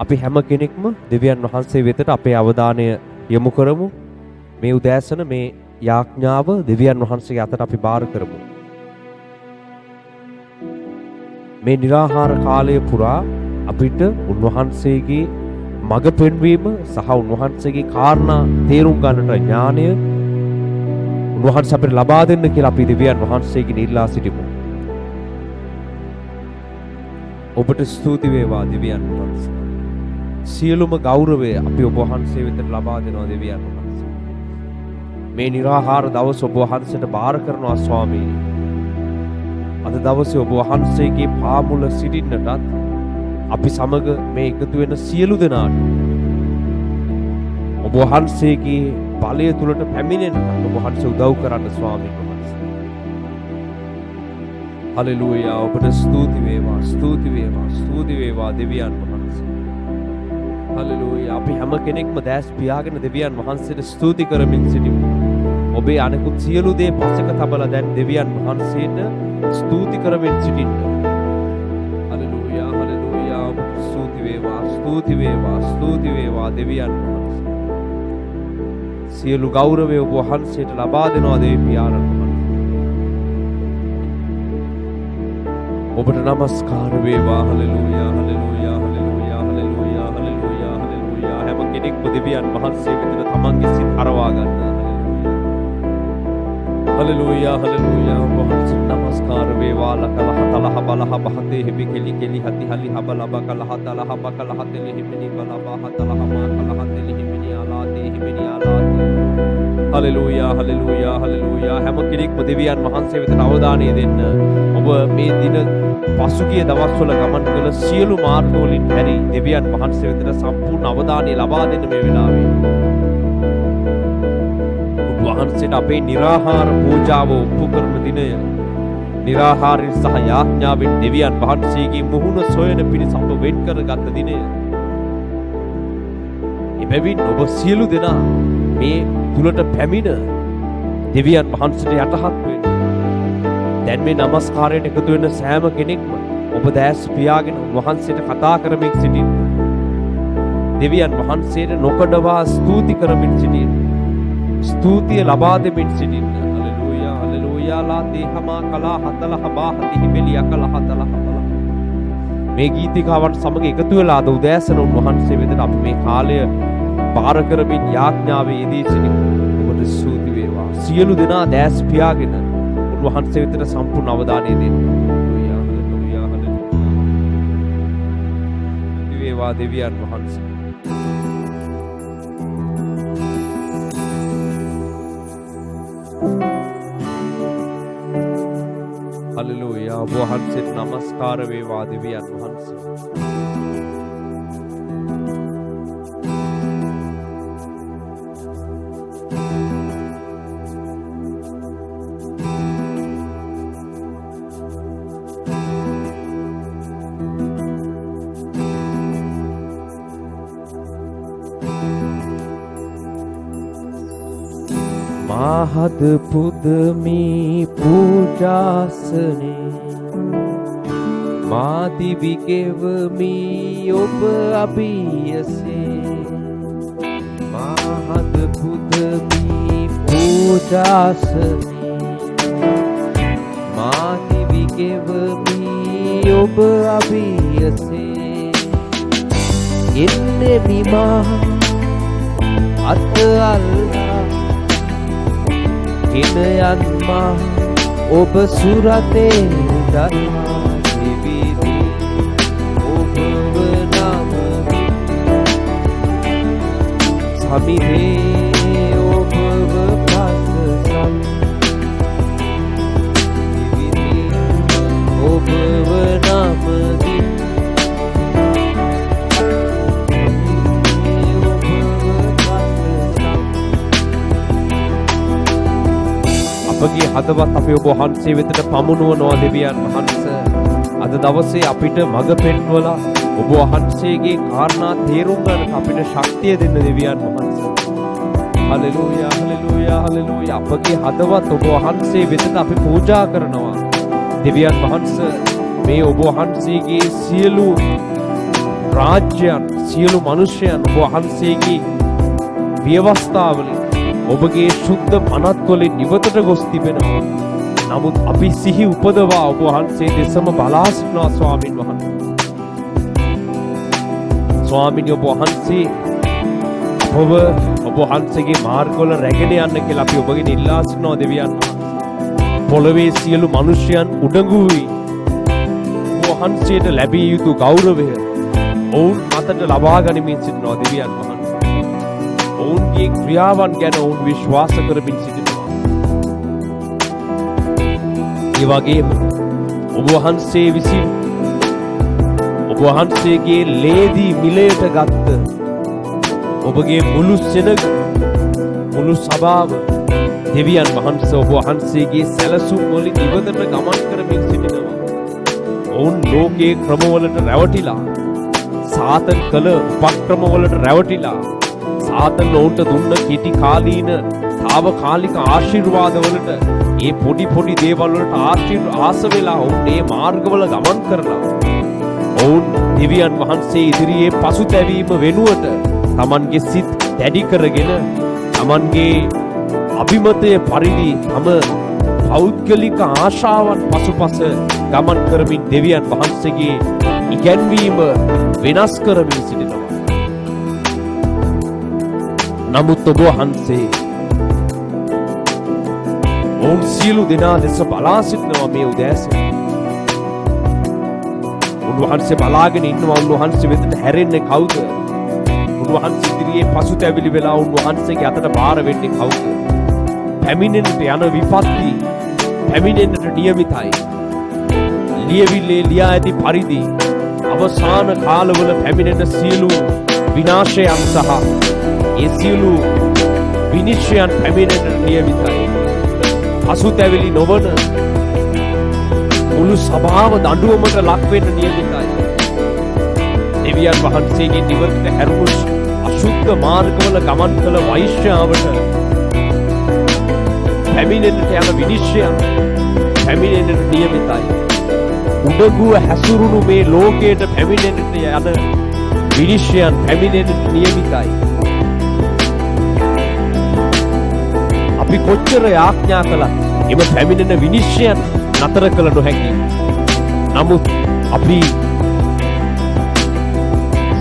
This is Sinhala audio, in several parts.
අපි හැම කෙනෙක්ම දෙවියන් වහන්සේ වෙතට අපේ අවධානය යොමු කරමු. මේ උදෑසන මේ යාඥාව දෙවියන් වහන්සේගේ අතට අපි බාර කරමු. මේ निराहार කාලය පුරා අපිට උන්වහන්සේගේ මඟ පෙන්වීම සහ උන්වහන්සේගේ කාරණා තේරුම් ගන්නට ඥානය උන්වහන්සේ අපිට ලබා දෙන්න කියලා අපි දෙවියන් වහන්සේගෙන් ඉල්ලා සිටිමු. ඔබට ස්තුති වේවා දෙවියන් වහන්සේ. සියලුම ගෞරවය අපි ඔබ වහන්සේ වෙතට ලබා දෙනවා දෙවියන් වහන්සේ. මේ निराहार දවස ඔබ වහන්සේට බාර කරනවා ස්වාමීනි. අද දවසේ ඔබ වහන්සේගේ පාමුල සිටින්නටත් අපි සමග මේ එකතු වෙන සියලු දෙනාට ඔබ වහන්සේගේ බලය තුලට පැමිණෙන්න ඔබ වහන්සේ උදව් කරන්න ස්වාමීන් වහන්සේ. හලෙලූයා. ඔබට ස්තුති වේවා, ස්තුති වේවා, ස්තුති වේවා දෙවියන් වහන්සේ. හලෙලූයා. අපි හැම කෙනෙක්ම දැස් පියාගෙන දෙවියන් වහන්සේට ස්තුති කරමින් සිටිමු. ඔබේ අනෙකුත් සියලු දේ පසක තබලා දැන් දෙවියන් වහන්සේට ස්තුති කරමින් සිටින්න. Hallelujah, hallelujah. ඔබට ස්තුති වේවා, ස්තුති වේවා, ස්තුති වේවා දෙවියන් වහන්සේ. සියලු ගෞරවය ඔබ වහන්සේට ලබා දෙනවා දෙවි පියාණන් වහන්සේ. ඔබට නමස්කාර වේවා. හලෙලූයා, හලෙලූයා, හලෙලූයා, හලෙලූයා, හලෙලූයා, හලෙලූයා. හැම කෙනෙක්ම දෙවියන් වහන්සේ වෙතට තමන්ගේ සිත් හරවා ගන්න. Hallelujah, hallelujah. ඔබ වහන්සේට නමස්කාර වේවා. ලකලහ තලහ බලහ බහතේ හිබි කෙලි කෙලි හති හලි හබ ලබ කලහ තලහ බ කලහ තෙලි හිමිනි බලබ හතලහ මා කලහ තෙලි හිමිනි ආලාතේ හිමිනි ආලාතේ. හලෙලූයා, හලෙලූයා, හලෙලූයා. හැම කෙනෙක්ම දෙවියන් වහන්සේ වෙතට අවධානය දෙන්න. ඔබ මේ දින පසුගිය දවස්වල ගමන් කළ සියලු මාර්ගවලින් හැරි දෙවියන් වහන්සේ වෙතට සම්පූර්ණ අවධානය ලබා දෙන්න මේ වෙලාවේ. ඔබ වහන්සේට අපේ निराहार පූජාව ඔප්පු කරන දිනය. निराहारයෙන් සහ යාඥාවෙන් දෙවියන් වහන්සේගේ මුහුණ සොයන පිණිස අප වෙන් කරගත් දිනය. එබැවින් ඔබ සියලු දෙනා මේ තුලට පැමිණ දෙවියන් වහන්සේට යටහත් වෙන්න. දැන් මේ নমස්කාරයට එකතු වෙන සෑම කෙනෙක්ම ඔබ දැස් පියාගෙන වහන්සේට කතා කරමින් සිටින්න. දෙවියන් වහන්සේට නොකඩවා ස්තුති කරමින් සිටින්න. ස්තුතිය ලබා දෙමින් සිටින්න. Hallelujah, hallelujah. ලාතේ හමා කලා හතලහ බාහති හිබෙලිය කලහ තලහ බල. මේ ගීතිකාවන් සමග එකතු වෙලා අද උදෑසන උන්වහන්සේ වෙතට අපි මේ කාලය බාර කරමින් යාඥාවේ යෙදී සිටිමු. ඔබට ස්තුති වේවා. සියලු දෙනා දැස් පියාගෙන උන්වහන්සේ වෙතට සම්පූර්ණ අවධානය දෙන්න. හලෙලූයා, හලෙලූයා, හලෙලූයා. වේවා දෙවියන් වහන්සේ. හලෙලූයා. ඔබ වහන්සේට නමස්කාර වේවා දෙවියන් වහන්සේ. महद पुदमी पूजासने मादिविकेवमी ඔබ අභියසේ महद पुदमी पूजासने मादिविकेवमी ඔබ අභියසේ එන්නේ නිමා අත අල්ලා හිනයන්මා ඔබ සුරතේ දන්වා දෙවිදී ඔබව නමමි සමිතේ ඔබව පසසම් දෙවිදී ඔබව නමමි අපගේ හදවත් අපි ඔබ වහන්සේ වෙතට පමුණුවනවා දෙවියන් වහන්සේ. අද දවසේ අපිට මඟ පෙන්වලා ඔබ වහන්සේගේ කාරණා තේරුම් ගන්නට අපිට ශක්තිය දෙන්න දෙවියන් වහන්සේ. හලෙලූයා, හලෙලූයා, හලෙලූයා. අපගේ හදවත් ඔබ වහන්සේ වෙතට අපි පූජා කරනවා දෙවියන් වහන්සේ. මේ ඔබ වහන්සේගේ සියලු රාජ්‍යයන් සියලු මිනිසයන් ඔබ වහන්සේගේ ව්‍යවස්ථාවලින් ඔබගේ ශුද්ධ මනත්වලින් නිවතට ගොස් තිබෙනවා. නමුත් අපි සිහි උපදවා ඔබ වහන්සේ දෙසම බලා සිටිනවා ස්වාමින් වහන්සේ. ස්වාමිනී ඔබ වහන්සේ ඔබ වහන්සේගේ මාර්ගවල රැගෙන යන්න කියලා අපි ඔබගෙන් ඉල්ලා සිටිනවා දෙවියන් වහන්සේ. පොළවේ සියලු මිනිසයන් උඩඟු වී ඔබ වහන්සේට ලැබිය යුතු ගෞරවය ඔවුන් මතට ලබා ගනිමින් සිටිනවා දෙවියන් වහන්සේ. ඔවුන්ගේ ක්‍රියාවන් ගැන ඔවුන් විශ්වාස කරමින් සිටිනවා. ඒ වගේම ඔබ වහන්සේ විසින් ඔබ වහන්සේගේ ලේදී මිලයට ගත්ත ඔබගේ මුළු සෙනග මුළු සභාව දෙවියන් වහන්සේ ඔබ වහන්සේගේ සැලසුම් වලින් ඉවතට ගමන් කරමින් සිටිනවා. ඔවුන් ලෝකයේ ක්‍රමවලට රැවටිලා සාතන් කළ උපක්‍රමවලට රැවටිලා සාතන් ඔවුන්ට දුන්න කෙටි කාලීන తాවකාලික ආශිර්වාදවලට ඒ පොඩි දේවල් වලට ආස වෙලා ඔවුන් මේ මාර්ගවල ගමන් කරලා ඔවුන් දෙවියන් වහන්සේ ඉදිරියේ පසුතැවීම වෙනුවට තමන්ගේ සිත් දැඩි කරගෙන තමන්ගේ අභිමතය පරිදි තම පෞද්ගලික ආශාවන් පසුපස ගමන් කරමින් දෙවියන් වහන්සේගේ ඉගැන්වීම වෙනස් කරමින් සිටිනවා. නමුත් ඔබ වහන්සේ ඔවුන් සියලු දෙනා දෙස බලා සිටිනවා මේ උදෑසන. උන්වහන්සේ බලාගෙන ඉන්නවා උන්වහන්සේ වෙතට හැරෙන්නේ කවුද? උන්වහන්සේ ඉදිරියේ පසුතැවිලි වෙලා උන්වහන්සේගේ අතට බාර වෙන්නේ කවුද? පැමිණෙන්නට යන විපත්ති පැමිණෙන්නට නියමිතයි. ලියවිල්ලේ ලියා ඇති පරිදි අවසාන කාලවල පැමිණෙන සියලු විනාශයන් සහ ඒ සියලු විනිශ්චයන් පැමිණෙන්නට නියමිතයි. පසුතැවිලි නොවන මුළු සභාව දඬුවමට ලක් වෙන්න නියමිතයි. දෙවියන් වහන්සේගේ නිවතට හැරුණු අශුද්ධ මාර්ගවල ගමන් කළ වෛශ්‍යාවට පැමිණෙන්නට යන විනිශ්චයන් පැමිණෙන්නට නියමිතයි. උඩඟුව හැසුරුණු මේ ලෝකයට පැමිණෙන්නට යන විනිශ්චයන් පැමිණෙන්නට නියමිතයි. අපි කොච්චර යාඥා කළත් එම පැමිණෙන විනිශ්චයන් නතර කළ නොහැකි. නමුත් අපි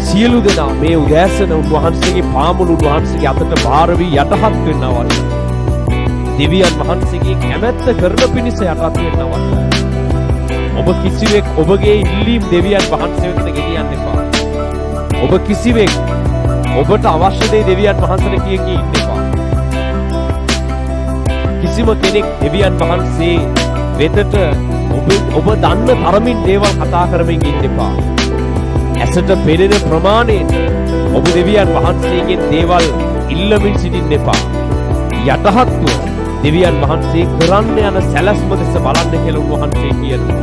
සියලු දෙනා මේ උදෑසන උන්වහන්සේගේ පාමුල උන්වහන්සේගේ අතට බාර වී යටහත් වෙනවා. දෙවියන් වහන්සේගේ කැමැත්ත කරන පිණිස යටත් වෙනවා. ඔබ කිසිවෙක් ඔබගේ ඉල්ලීම් දෙවියන් වහන්සේ වෙතට ගෙනියන්න එපා. ඔබ කිසිවෙක් ඔබට අවශ්‍ය දේ දෙවියන් වහන්සේට කිය ඉන්න එපා. කිසිම කෙනෙක් දෙවියන් වහන්සේ වෙතට ඔබ දන්න තරමින් දේවල් කතා කරමින් ඉන්න එපා. ඇසට පෙනෙන ප්‍රමාණයට ඔබ දෙවියන් වහන්සේගෙන් දේවල් ඉල්ලමින් සිටින්න එපා. යටහත්ව දෙවියන් වහන්සේ කරන්න යන සැලැස්ම දෙස බලන්න කියලා උන්වහන්සේ කියනවා.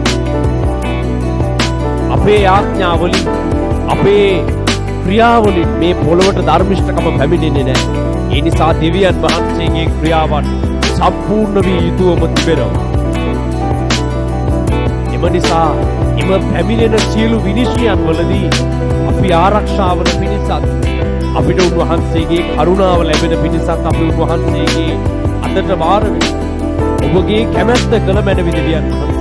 අපේ යාඥාවලින් අපේ ක්‍රියාවලින් මේ පොළොවට ධර්මිෂ්ඨකම පැමිණෙන්නේ නැහැ. ඒ නිසා දෙවියන් වහන්සේගේ ක්‍රියාවන් සම්පූර්ණ වී යුතුවම තිබෙනවා. එම නිසා එම පැමිණෙන සියලු විනිශ්චයන් වලදී අපි ආරක්ෂා වන පිණිසත් අපිට උන්වහන්සේගේ කරුණාව ලැබෙන පිණිසත් අපි උන්වහන්සේගේ අතට බාර වෙමු. ඔබගේ කැමැත්ත කළ මැනවි දෙවියන් වහන්සේ.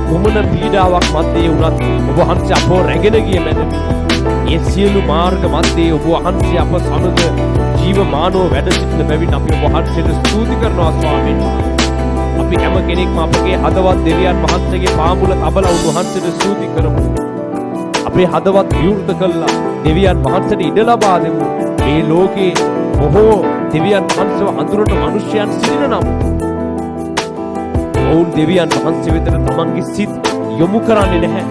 කුමන පීඩාවක් මැද්දේ වුණත් ඔබ වහන්සේ අපව රැගෙන ගිය මැනවි. ඒ සියලු මාර්ග මැද්දේ ඔබ වහන්සේ අප සමග ජීවමානව වැඩ සිටින බැවින් අපි ඔබ වහන්සේට ස්තුති කරනවා ස්වාමීන් වහන්සේ. අපි හැම කෙනෙක්ම අපගේ හදවත් දෙවියන් වහන්සේගේ පාමුල තබලා උන්වහන්සේට ස්තුති කරමු. අපේ හදවත් විවෘත කළා දෙවියන් වහන්සේට ඉඩ ලබා දෙමු. මේ ලෝකේ බොහෝ දෙවියන් වහන්සේව හඳුනන මිනිසයන් සිටින නම් ඔවුන් දෙවියන් වහන්සේ වෙතට තමන්ගේ සිත් යොමු කරන්නේ නැහැ.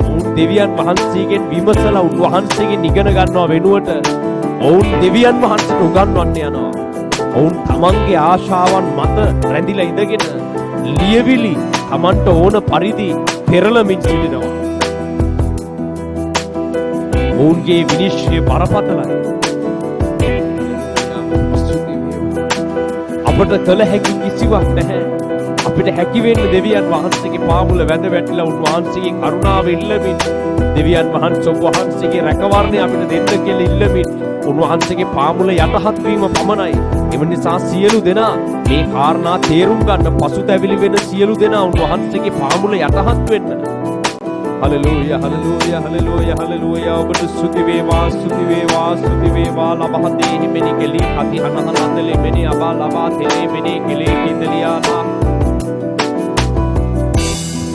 ඔවුන් දෙවියන් වහන්සේගෙන් විමසලා උන්වහන්සේගෙන් ඉගෙන ගන්නවා වෙනුවට ඔවුන් දෙවියන් වහන්සේට උගන්වන්න යනවා. ඔවුන් තමන්ගේ ආශාවන් මත රැඳිලා ඉඳගෙන ලියවිලි තමන්ට ඕන පරිදි පෙරළමින් සිටිනවා. ඔවුන්ගේ විනිශ්චය බරපතලයි. අපට කළ හැකි කිසිවක් නැහැ. අපිට හැකි වෙන්න දෙවියන් වහන්සේගේ පාමුල වැඳ වැටිලා උන්වහන්සේගේ කරුණාව ඉල්ලමින් දෙවියන් වහන්සේ ඔබ වහන්සේගේ රැකවරණය අපිට දෙන්න කියලා ඉල්ලමින් උන්වහන්සේගේ පාමුල යටහත් වීම පමණයි. එම නිසා සියලු දෙනා මේ කාරණා තේරුම් ගන්න පසුතැවිලි වෙන සියලු දෙනා උන්වහන්සේගේ පාමුල යටහත් වෙන්න. හලෙලූයා හලෙලූයා හලෙලූයා හලෙලූයා ඔබට ස්තුති වේවා ස්තුති වේවා ස්තුති වේවා ලබහතේ හිමෙනි කෙලි අති අනහනන්දලේ මෙනි අබා ලබා තෙලේ මෙනි කෙලි කිදලියානා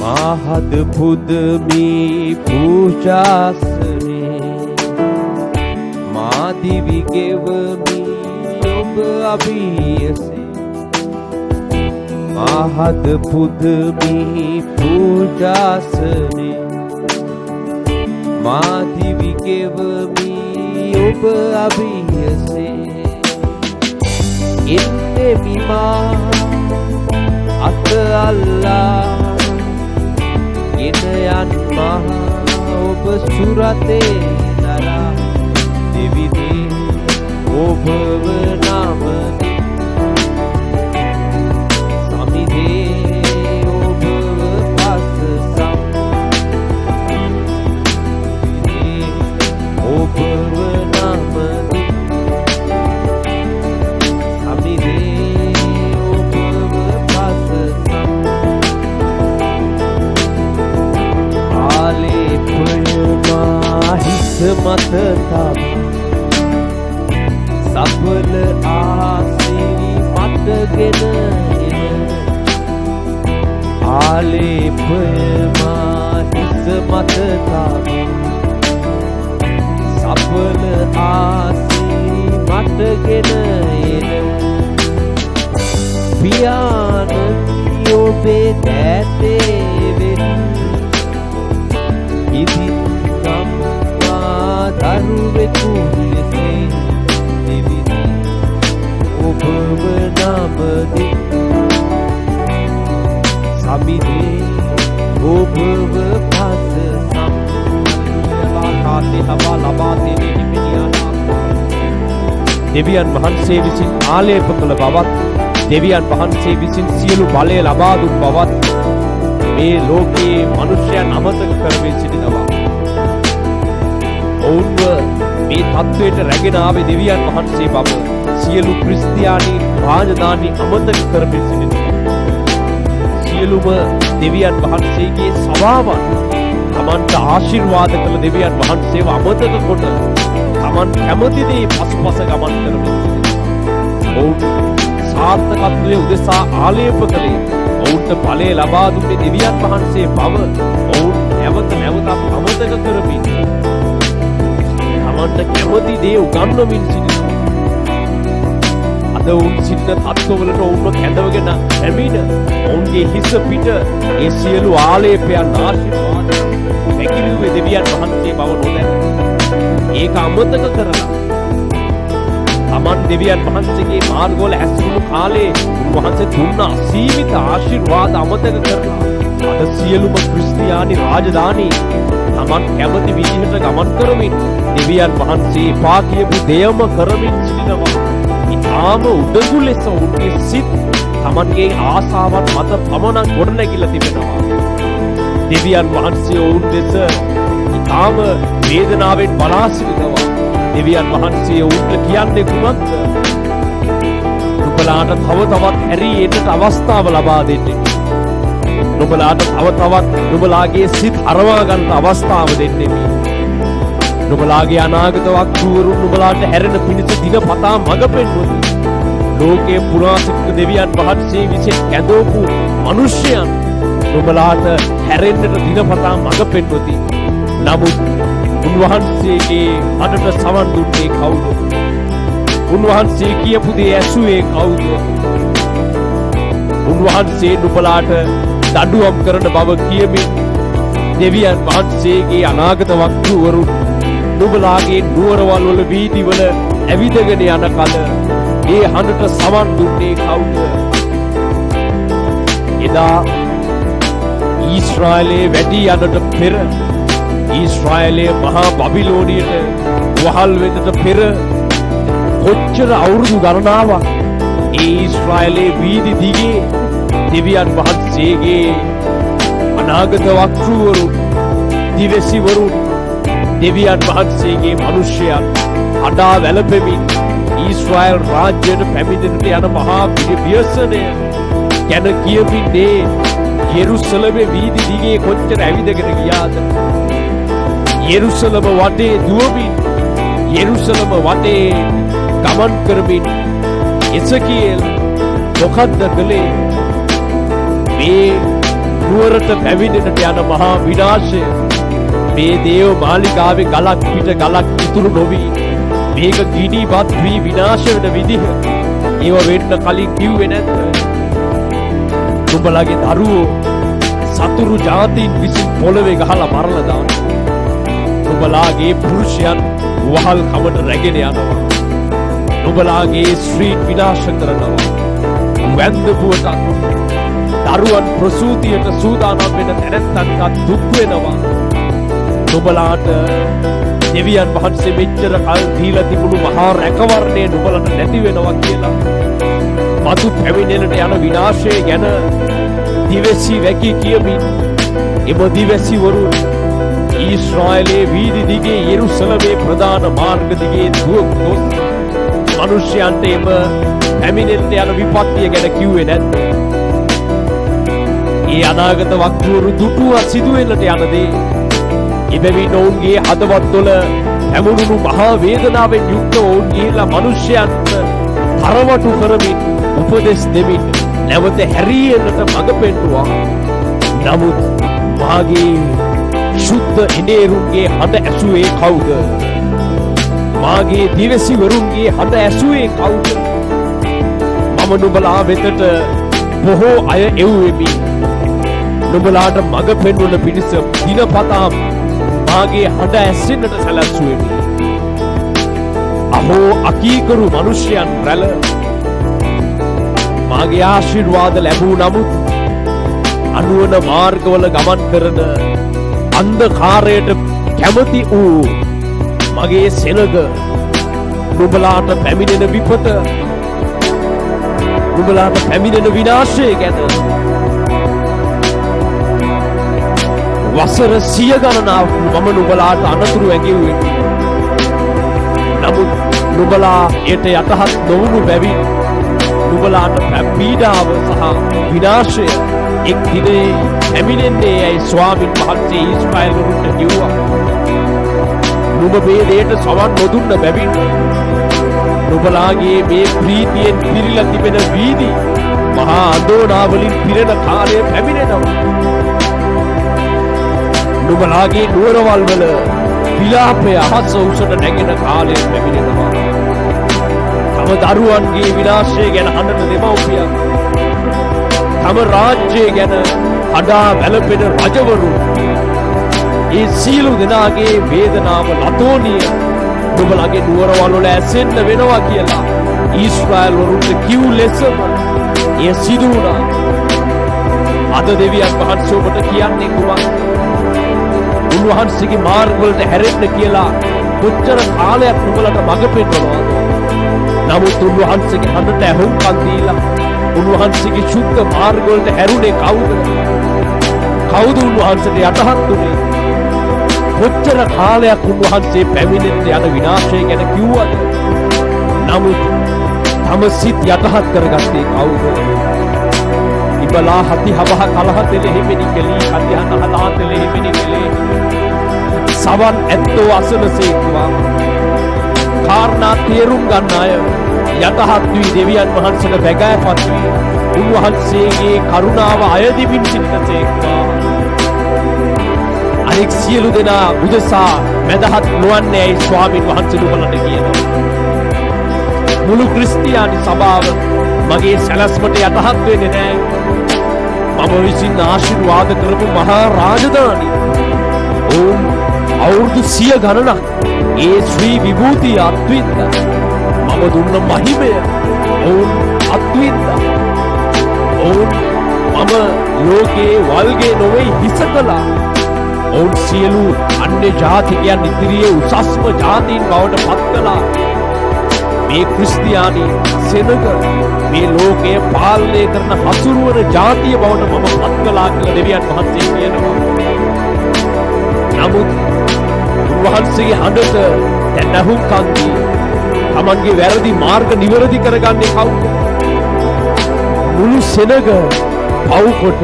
මහද පුදමි පූජාසනේ මා දිවි ගෙවමි ඔබ අභියසේ මහද පුදමි පූජාසනේ මා දිවි ගෙවමි ඔබ අභියසේ ඉන්නේ මිමා අත අල්ලා ගෙන යන් මහා ඔබ සුරතේ දරා දෙවිදේ ඔබව නාමදී සමිදේ ඔබව පස්සම් ඔබව නාමදී සමිදේ ඔබව පස්සම් ආලේපයමා හිස මත තබ සපල ආසිරි මතගෙන එන ආලේපයමා හිස මත තබ සපල ආසිරි මතගෙන එන පියාණන් ඔබේ දැතේ වෙන ඉදින් ගම්වා දරුවෙකු ලෙසේ දෙවිනි ඔබව නාමදී සමිදේ ඔබව පස්සම් ලබාකාතේ හවා ලබාතේ හිමිනියානා දෙවියන් වහන්සේ විසින් ආලේප කළ බවත් දෙවියන් වහන්සේ විසින් සියලු බලය ලබා දුන් බවත් මේ ලෝකයේ මිනිසයන් අමතක කරමින් සිටිනවා. ඔවුන්ව මේ තත්වයට රැගෙන ආවේ දෙවියන් වහන්සේ බව සියලු ක්‍රිස්තියානි රාජධානි අමතක කරමින් සිටිනවා. සියලුම දෙවියන් වහන්සේගේ සභාවන් තමන්ට ආශිර්වාද කළ දෙවියන් වහන්සේව අමතක කොට තමන් කැමති දේ පසුපස ගමන් කරමින් සිටිනවා. ඔවුන් සාර්ථකත්වයේ උදෙසා ආලේප කළේ ඔවුන්ට ඵලය ලබා දුන්නේ දෙවියන් වහන්සේ බව ඔවුන් නැවත නැවතත් අමතක කරමින් තමන්ට කැමති දේ උගන්වමින් සිටිනවා. අද ඔවුන් සිටින තත්ත්වවලට ඔවුන්ව කැඳවගෙන පැමිණ ඔවුන්ගේ හිස පිට ඒ සියලු ආලේපයන් ආශිර්වාද පැකිලුවේ දෙවියන් වහන්සේ බව නොදැන ඒක අමතක කරලා තමන් දෙවියන් වහන්සේගේ මාර්ගවල හැසිරුණු කාලේ උන්වහන්සේ දුන්න අසීමිත ආශිර්වාද අමතක කරලා අද සියලුම ක්‍රිස්තියානි රාජධානි තමන් කැමති විදිහට ගමන් කරමින් දෙවියන් වහන්සේ පා කියපු දෙයම කරමින් සිටිනවා. ඊටාම උඩඟු ලෙස උන්ගේ සිත් තමන්ගේ ආසාවන් මත පමණක් ගොඩනැගිලා තිබෙනවා. දෙවියන් වහන්සේ ඔවුන් දෙස ඊටාම වේදනාවෙන් බලා සිටිනවා. දෙවියන් වහන්සේ ඔවුන්ට කියන්නේ කුමක්ද? නුඹලාට තව තවත් හැරී එන්නට අවස්ථාව ලබා දෙන්නේ. නුඹලාට තව තවත් නුඹලාගේ සිත් හරවා ගන්න අවස්ථාව දෙන්නේ. නුඹලාගේ අනාගත වක්තුවරු නුඹලාට හැරෙන පිණිස දිනපතා මඟ පෙන්වති. ලෝකයේ පුරාසික දෙවියන් වහන්සේ විසින් කැඳවපු මිනිසයන් නුඹලාට හැරෙන්නට දිනපතා මඟ පෙන්වති. නමුත් උන්වහන්සේගේ අඩට සවන් දුන්නේ කවුද? උන්වහන්සේ කියපු දේ ඇසුවේ කවුද? උන්වහන්සේ නුඹලාට දඬුවම් කරන බව කියමින් දෙවියන් වහන්සේගේ අනාගත වක්තුවරු නුඹලාගේ නුවරවල් වල වීදිවල ඇවිදගෙන යන කල ඒ හඬට සවන් දුන්නේ කවුද? එදා ඊශ්‍රායලයේ වැඩි යනට පෙර ඊශ්‍රායලයේ මහා බබිලෝනියට වහල් වෙන්නට පෙර කොච්චර අවුරුදු ගණනාවක් ඒ ඊශ්‍රායලයේ වීදි දිගේ දෙවියන් වහන්සේගේ අනාගත වක්තෘවරු දිවසිවරු දෙවියන් වහන්සේගේ මිනිසයන් අඩා වැළපෙමින් ඊශ්‍රායල් රාජ්‍යයට පැමිණෙන්නට යන මහා ව්‍යසනය ගැන කියමින්නේ යෙරුසලමේ වීදි දිගේ කොච්චර ඇවිදගෙන ගියාද යෙරුසලම වටේ දුවමින් යෙරුසලම වටේ ගමන් කරමින් එසකියල් මොකද්ද කළේ මේ නුවරට පැමිණෙන්නට යන මහා විනාශය මේ දේව මාලිගාවේ ගලක් පිට ගලක් ඉතුරු නොවි මේක ගිනිපත් වී විනාශ වෙන විදිහ ඒව වෙන්න කලින් කිව්වේ නැද්ද නුඹලගේ දරුවෝ සතුරු ජාතීන් විසින් පොළවේ ගහලා මරලා දානවා නුඹලාගේ පුරුෂයන් වහල් කමට රැගෙන යනවා නුඹලාගේ ස්ත්‍රීන් විනාශ කරනවා වැන්දපුවට දරුවන් ප්‍රසූතියට සූදානම් වෙන තැනැත්තන්ට දුක් වෙනවා නුඹලාට දෙවියන් වහන්සේ මෙච්චර කල් දීලා තිබුණු මහා රැකවරණය නුඹලට නැති වෙනවා කියලා මතු පැමිණෙන්නට යන විනාශය ගැන දිවැසි වැකි කියමින් එම දිවැසිවරු ඊශ්‍රායලයේ වීදි දිගේ යෙරුසලමේ ප්‍රධාන මාර්ග දිගේ දුව ගොස් මිනිසයන්ට එම පැමිණෙන්නට යන විපත්තිය ගැන කිව්වේ නැද්ද? ඒ අනාගත වක්තෘවරු දුටුවා සිදුවෙන්නට යන දේ එබැවින් ඔවුන්ගේ හදවත්වල පැමුණුණු මහා වේදනාවෙන් යුක්ත ඔවුන් ගිහිල්ලා මිනිසයන්ට තරවටු කරමින් උපදෙස් දෙමින් නැවත හැරියන්නට මඟ පෙන්වුවා. නමුත් මාගේ ශුද්ධ එනේරුන්ගේ හඬ ඇසුවේ කවුද? මාගේ දිවසිවරුන්ගේ හඬ ඇසුවේ කවුද? මම නුඹලා වෙතට බොහෝ අය එව්වෙමි. නුඹලාට මඟ පෙන්වන පිණිස දිනපතා මාගේ හඬ ඇසෙන්නට සැලැස්සුවෙමි. අහෝ අකීකරු මිනිසයන් රැළ මාගේ ආශිර්වාද ලැබූ නමුත් අනුවන මාර්ගවල ගමන් කරන අන්ධකාරයට කැමති වූ මගේ සෙනග නුඹලාට පැමිණෙන විපත නුඹලාට පැමිණෙන විනාශය ගැන වසර 100 ගණනාවක් මම නුඹලාට අනතුරු ඇගෙව්වේ. නමුත් නුඹලා ඒට යටහත් නොවුණු බැවින් නුඹලාට පීඩාව සහ විනාශය එක් දිනේ පැමිණෙන්නේ යයි ස්වාමීන් වහන්සේ ඊශ්‍රායලුන්ට කිව්වා. නුඹ මේ දෙයට සවන් නොදුන්න බැවින් නුඹලාගේ මේ ප්‍රීතියෙන් පිරීලා තිබෙන වීදි මහා අඳෝනාවලින් පිරෙන කාලය පැමිණෙනවා. නුඹලාගේ නුවරවල් වල විලාපය අහස උසට නැගෙන කාලය පැමිණෙනවා. තම දරුවන්ගේ විනාශය ගැන අඬන දෙමව්පියන් තම රාජ්‍යය ගැන අඩා වැළපෙන රජවරු ඒ සියලු දෙනාගේ වේදනාව ලතෝනිය නුඹලාගේ නුවරවල් වල ඇසෙන්න වෙනවා කියලා ඊශ්‍රායල් වරුන්ට කිව් ලෙසම එය සිදු වුණා. අද දෙවියන් වහන්සේ ඔබට කියන්නේ කුමක්ද? උන්වහන්සේගේ මාර්ගවලට හැරෙන්න කියලා කොච්චර කාලයක් නුඹලට මඟ පෙන්වනවද? නමුත් උන්වහන්සේගේ හඬට ඇහුම්කන් දීලා උන්වහන්සේගේ සුද්ධ මාර්ගවලට හැරුණේ කවුද? කවුද උන්වහන්සේට යටහත් වුනේ? කොච්චර කාලයක් උන්වහන්සේ පැමිණෙන්න යන විනාශය ගැන කිව්වද? නමුත් තම සිත් යටහත් කරගත්තේ කවුද? ඉබලා හති හබහ කලහ තෙලෙහි මෙනිකලී කතියන හලා තෙලෙහි මෙනිකලී සවන් ඇත්තෝ අසනසේක්වා කාරණා තේරුම් ගන්න අය යටහත් වී දෙවියන් වහන්සේට බැගෑපත් වී උන්වහන්සේගේ කරුණාව අයදිමින් සිටිනසේක්වා. අනෙක් සියලු දෙනා උදෙසා මැදහත් නොවන්නේ ඇයි ස්වාමීන් වහන්සේ නුඹලට කියනවා. මුළු ක්‍රිස්තියානි සභාව මගේ සැලැස්මට යටහත් වෙන්නේ නැහැ. මම විසින් ආශිර්වාද කරපු මහා රාජධානි ඔවුන් අවුරුදු 100 ගණනක් ඒ ශ්‍රී විභූතිය අත්විඳා. මම දුන්න මහිමය ඔවුන් අත්විඳා. ඔවුන් මම ලෝකේ වල්ගේ නොවේ හිස කළා. ඔවුන් සියලු අන්‍ය ජාතිකයන් ඉදිරියේ උසස්ම ජාතීන් බවට පත් කළා. මේ ක්‍රිස්තියානි සෙනග මේ ලෝකයේ පාලනය කරන හසුරුවන ජාතිය බවට මම පත් කළා කියලා දෙවියන් වහන්සේ කියනවා. නමුත් උන්වහන්සේගේ හඬට දැන් අහුම්කම් දී තමන්ගේ වැරදි මාර්ග නිවැරදි කරගන්නේ කවුද? මුළු සෙනග පව් කොට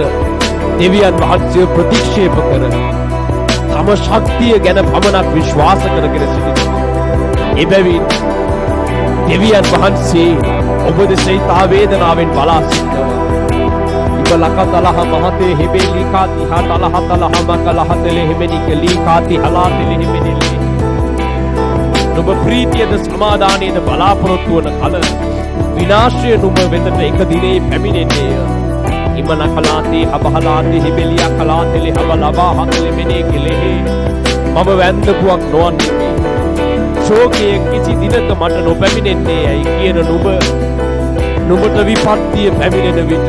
දෙවියන් වහන්සේ ප්‍රතික්ෂේප කර තම ශක්තිය ගැන පමණක් විශ්වාස කරගෙන සිටිනවා. එබැවින් දෙවියන් වහන්සේ ඔබ දෙස ඉතා වේදනාවෙන් බලා සිටිනවා. ඉබ ලකතලහ මහතේ හෙබෙලි කාති හතලහ තලහ මකලහතලෙ හෙබෙනි කලි කාති හලාතලෙ හෙබෙනිලි. නුඹ ප්‍රීතියද සමාදානයේද බලාපොරොත්තු වන කල විනාශය නුඹ වෙතට එක දිනේ පැමිණෙන්නේය. ඉමන කලාතේ හබහලාතේ හෙබෙලියා කලාතලෙ හබ ලබා හතලෙ මෙනේ කෙලෙහි මම වැන්දපුවක් නොවන්නේ. ශෝකයේ කිසි දිනක මට නොපැමිණෙන්නේ ඇයි කියන නුඹට විපත්තිය පැමිණෙන විට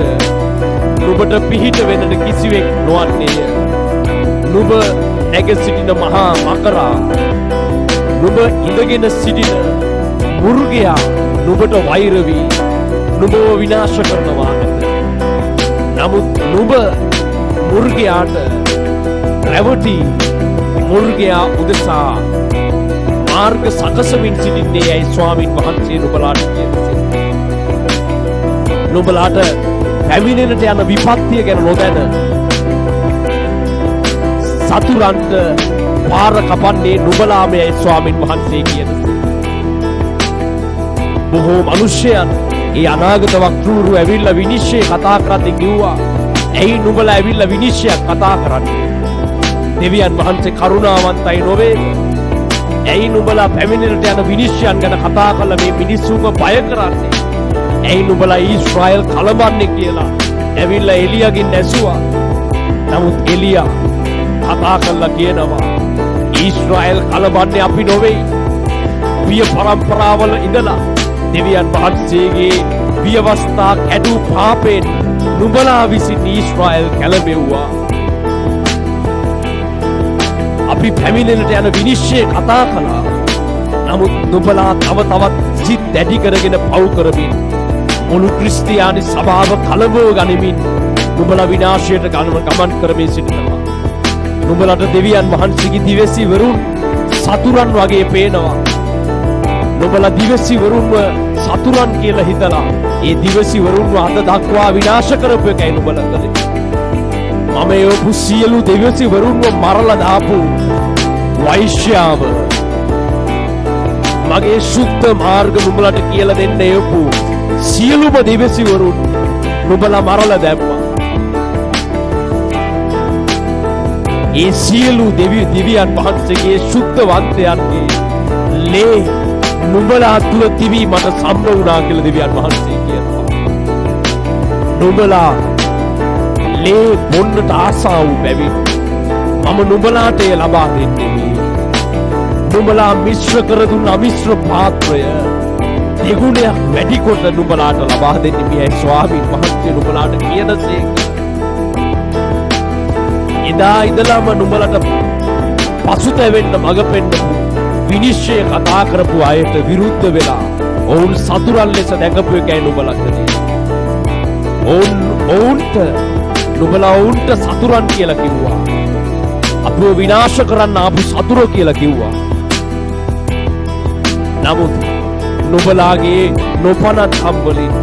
නුඹට පිහිට වෙන්නට කිසිවෙක් නොවන්නේය. නුඹ නැග සිටින මහා මකරා නුඹ ඉඳගෙන සිටින මුර්ගයා නුඹට වෛර වී නුඹව විනාශ කරනවා නැත. නමුත් නුඹ මුර්ගයාට රැවටි මුර්ගයා උදෙසා මාර්ග සකසමින් සිටින්නේ ඇයි ස්වාමින් වහන්සේ නුඹලාට කියන්නේ. නුඹලාට පැමිණෙන්නට යන විපත්තිය ගැන නොදැන සතුරන්ට පාර කපන්නේ නුඹලාමයි ස්වාමින් වහන්සේ කියන්නේ. බොහෝ මිනිසයන් ඒ අනාගත වක්තෘරු ඇවිල්ලා විනිශ්චය කතා කරද්දී කිව්වා ඇයි නුඹලා ඇවිල්ලා විනිශ්චයක් කතා කරන්නේ? දෙවියන් වහන්සේ කරුණාවන්තයි නොවේද? ඇයි නුඹලා පැමිණෙන්නට යන විනිශ්චයන් ගැන කතා කරලා මේ මිනිස්සුන්ව බය කරන්නේ? ඇයි නුඹලා ඊශ්‍රායල් කලබන්නේ කියලා ඇවිල්ලා එලියාගෙන් ඇසුවා. නමුත් එලියා කතා කරලා කියනවා ඊශ්‍රායල් කලබන්නේ අපි නොවේ. පිය පරම්පරාවල ඉඳලා දෙවියන් වහන්සේගේ පියවස්ථා කැඩූ පාපෙන් නුඹලා විසින් ඊශ්‍රායල් කැළඹෙව්වා. අපි පැමිණෙන්නට යන විනිශ්චය කතා කළා. නමුත් නුඹලා තව තවත් සිත් දැඩි කරගෙන පව් කරමින් මුළු ක්‍රිස්තියානි සභාව කලබව ගනිමින් නුඹලා විනාශයට ගමන් කරමින් සිටිනවා. නුඹලට දෙවියන් වහන්සේගේ දිවැසිවරුන් සතුරන් වගේ පේනවා. නුඹලා දිවැසිවරුන්ව සතුරන් කියලා හිතලා ඒ දිවැසිවරුන්ව අද දක්වා විනාශ කරපු එකයි නුඹලා කළේ. මම යොපු සියලු දෙවියන්වරුන්ව මරලා දාපු වෛශ්‍යාව මගේ සුද්ධ මාර්ග නුඹලට කියලා දෙන්න යොපු සියලුම දෙවියන්වරුන් නුඹලා මරලා දැම්මා. ඒ සියලු දෙවියන් වහන්සේගේ සුද්ධවන්තයන්ගේ ලේ නුඹලා තුල තිබී මට සම්ම වුණා කියලා දෙවියන් වහන්සේ කියනවා. නුඹලා ලේ බොන්නට ආසා වූ බැවින් මම නුඹලාට එය ලබා දෙන්නේ. නුඹලා මිශ්‍ර කර දුන් අමිශ්‍ර පාත්‍රය දෙගුණයක් වැඩි කොට නුඹලාට ලබා දෙන්නේ මේ ස්වාමීන් වහන්සේ නුඹලාට කියනසේක. එදා ඉඳලාම නුඹලට පසුතැවෙන්න මඟ පෙන්නපු විනිශ්චය කතා කරපු අයට විරුද්ධ වෙලා ඔවුන් සතුරන් ලෙස දැකපු එකයි නුඹලා කළේ. ඔවුන්ට නුඹලා ඔවුන්ට සතුරන් කියලා කිව්වා. අපව විනාශ කරන්න ආපු සතුරෝ කියලා කිව්වා. නමුත් නුඹලාගේ නොපනත්කම් වලින්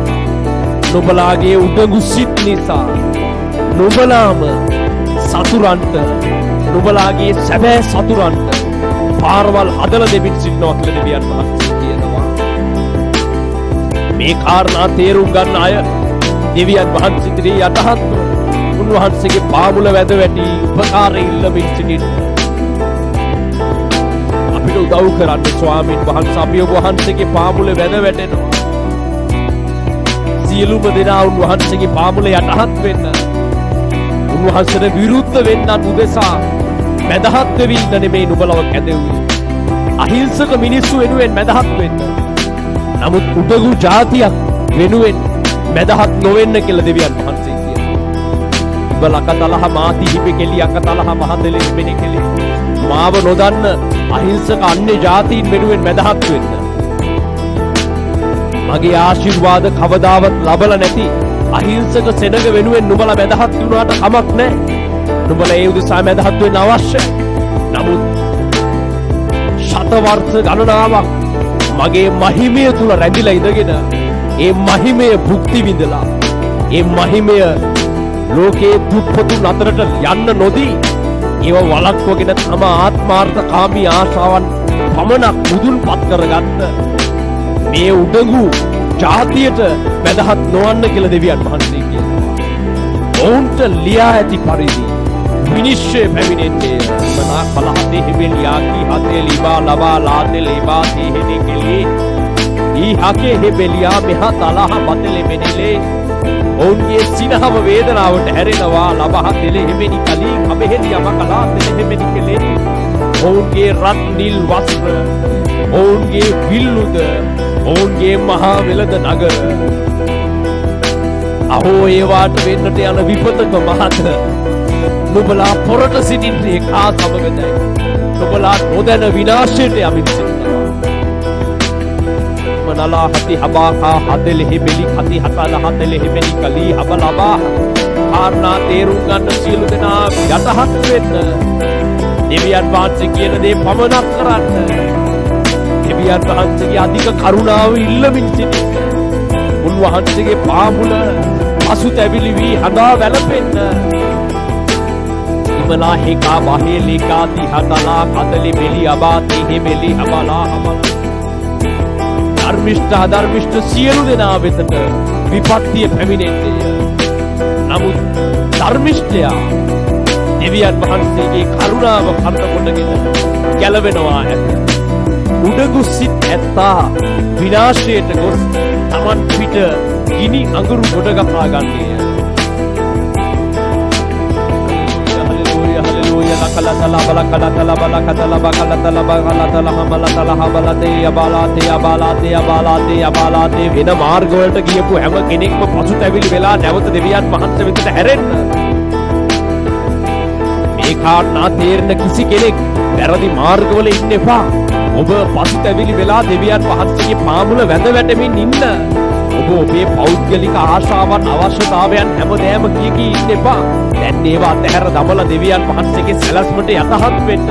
නුඹලාගේ උඩඟු සිත් නිසා නුඹලාම සතුරන්ට නුඹලාගේ සැබෑ සතුරන්ට පාරවල් හදලා දෙමින් සිටිනවා කියලා දෙවියන් වහන්සේ කියනවා. මේ කාරණා තේරුම් ගන්න අය දෙවියන් වහන්සේ ඉදිරියේ යටහත් උන්වහන්සේගේ පාමුල වැද වැටි උපකාරය ඉල්ලමින් සිටින්න. අපිට උදව් කරන්න ස්වාමීන් වහන්සේ අපි ඔබ වහන්සේගේ පාමුල වැද වැටෙනවා. සියලුම දෙනා උන්වහන්සේගේ පාමුල යටහත් වෙන්න. උන්වහන්සේට විරුද්ධ වෙන්නත් උදෙසා මැදහත් වෙවි ඉන්න නෙමෙයි නුඹලව කැදෙව්වේ. අහිංසක මිනිස්සු වෙනුවෙන් මැදහත් වෙන්න. නමුත් උඩගු ජාතියක් වෙනුවෙන් මැදහත් නොවෙන්න කියලා දෙවියන් වහන්සේ කියනවා. උඹ ලකතලහ මාති හිබෙකෙලි අකතලහ මහදෙලි හිබෙනෙකෙලි මාව නොදන්න අහිංසක අන්‍ය ජාතීන් වෙනුවෙන් මැදහත් වෙන්න. මගේ ආශිර්වාද කවදාවත් ලබලා නැති අහිංසක සෙනග වෙනුවෙන් නුඹලා මැදහත් වුණාට කමක් නැහැ. නුඹලා ඒ උදෙසා මැදහත් වෙන්න අවශ්‍යයි. නමුත් ශතවර්ෂ ගණනාවක් මගේ මහිමය තුල රැඳිලා ඉඳගෙන ඒ මහිමය භුක්ති විඳලා ඒ මහිමය ලෝකේ දුප්පතුන් අතරට යන්න නොදී ඒව වළක්වගෙන තම ආත්මාර්ථකාමී ආශාවන් පමණක් මුදුන්පත් කරගත්ත මේ උඩඟු ජාතියට වැදහත් නොවන්න කියලා දෙවියන් වහන්සේ කියනවා. ඔවුන්ට ලියා ඇති පරිදි විනිශ්චය පැමිණෙන්නේ මනා කලහතේ හිබෙලියා කී හතේ ලිබා ලබා ලාතේ ලිබා තීහෙනේ කෙලි ඊ හකේ හිබෙලියා මෙහා තලහ බතලෙ මෙනෙලේ ඔවුන්ගේ සිනහව වේදනාවට ඇරෙනවා ලබහ තෙලෙ හිමෙනි කලී කබෙහෙලියම කලා තෙලෙ හිමෙනි කෙලේ ඔවුන්ගේ රත් නිල් වස්ත්‍ර ඔවුන්ගේ විල්ලුද ඔවුන්ගේ මහා වෙළඳ නගර අහෝ ඒවාට වෙන්නට යන විපතක මහත නුඹලා පොරට සිටින්නේ කා සමගදයි නුඹලා නොදැන විනාශයට යමින් සිටිනවා මනලා හති හබාකා හදෙලෙහි බෙලි හති හතල හදෙලෙහි බෙලි කලී හබලබා ආර්ණා තේරුම් ගන්න සියලු දෙනා යටහත් වෙන්න දෙවියන් වහන්සේ කියන දේ පමනක් කරන්න දෙවියන් වහන්සේගේ අධික කරුණාව ඉල්ලමින් සිටින්න උන්වහන්සේගේ පාමුල පසුතැවිලි වී හඬා වැළපෙන්න ඉමලා හේකා බහේ ලීකා තිහතලා කදලි මෙලි අබාති හිමෙලි හබලා හබලා ධර්මිෂ්ඨ අධර්මිෂ්ඨ සියලු දෙනා වෙතට විපත්තිය පැමිණෙන්නේ නමුත් ධර්මිෂ්ඨයා දෙවියන් වහන්සේගේ කරුණාව කන්න කොටගෙන ගැලවෙනවා ඇත උඩඟු සිත් ඇත්තා විනාශයට ගොස් තමන් පිට ගිනි අඟුරු ගොඩ ගපා ගන්නේය. හලෙලූයා ලකලතල බලකලතල බලකතල බකලතල බකලතල හමලතල හබලතේ යබලාතේ යබලාතේ යබලාතේ යබලාතේ වෙන මාර්ග වලට ගියපු හැම කෙනෙක්ම පසුතැවිලි වෙලා නැවත දෙවියන් වහන්සේ වෙතට හැරෙන්න. මේ කාරණා තේරෙන කිසි කෙනෙක් වැරදි මාර්ගවල ඉන්න එපා. ඔබ පසුතැවිලි වෙලා දෙවියන් වහන්සේගේ පාමුල වැඳ වැටෙමින් ඉන්න. ඔබ ඔබේ පෞද්ගලික ආශාවන් අවශ්‍යතාවයන් හැමදේම කී ඉන්න එපා. දැන් ඒවා අතහැර දමලා දෙවියන් වහන්සේගේ සැලැස්මට යටහත් වෙන්න.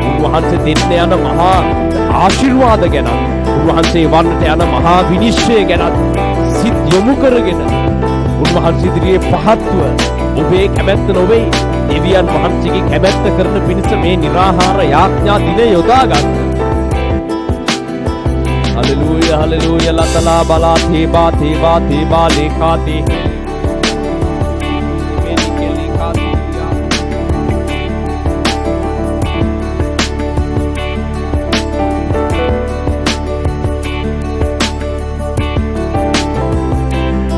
උන්වහන්සේ දෙන්න යන මහා ආශිර්වාද ගැන උන්වහන්සේ වන්නට යන මහා විනිශ්චය ගැන සිත් යොමු කරගෙන උන්වහන්සේ ඉදිරියේ පහත්ව ඔබේ කැමැත්ත නොවේ දෙවියන් වහන්සේගේ කැමැත්ත කරන පිණිස මේ නිරාහාර යාඥා දින යොදා ගන්න. හලෙලූයා හලෙලූයා ලතලා බලා තේබා තේබා තේබා ලේඛාති මේනිකේ ලේඛාති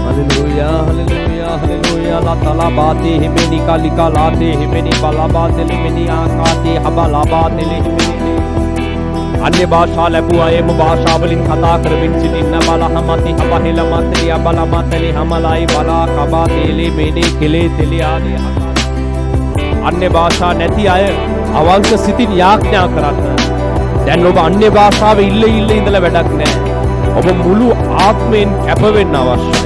හලෙලූයා හලෙලූයා හලෙලූයා ලතලා බාතේ හිමෙනි කලිකා ලාතේ හිමෙනි බලබා තෙලිමෙනි ආකාතේ හබලබා තෙලි හිමෙනි अन्य भाषा लැබුවා එම භාෂාවලින් කතා කරමින් සිටින්න බලහමති හබහෙලමතලිය බලමතලි හමලයි බලා කබා තේලේ මේනේ කෙලේ තෙලේ ආදී අන්‍ය භාෂා නැති අය අවංක සිතින් යාඥා කරන්න. දැන් ඔබ අන්‍ය භාෂාව ඉල්ල ඉඳලා වැඩක් නැහැ. ඔබ මුළු ආත්මයෙන් කැප වෙන්න අවශ්‍යයි.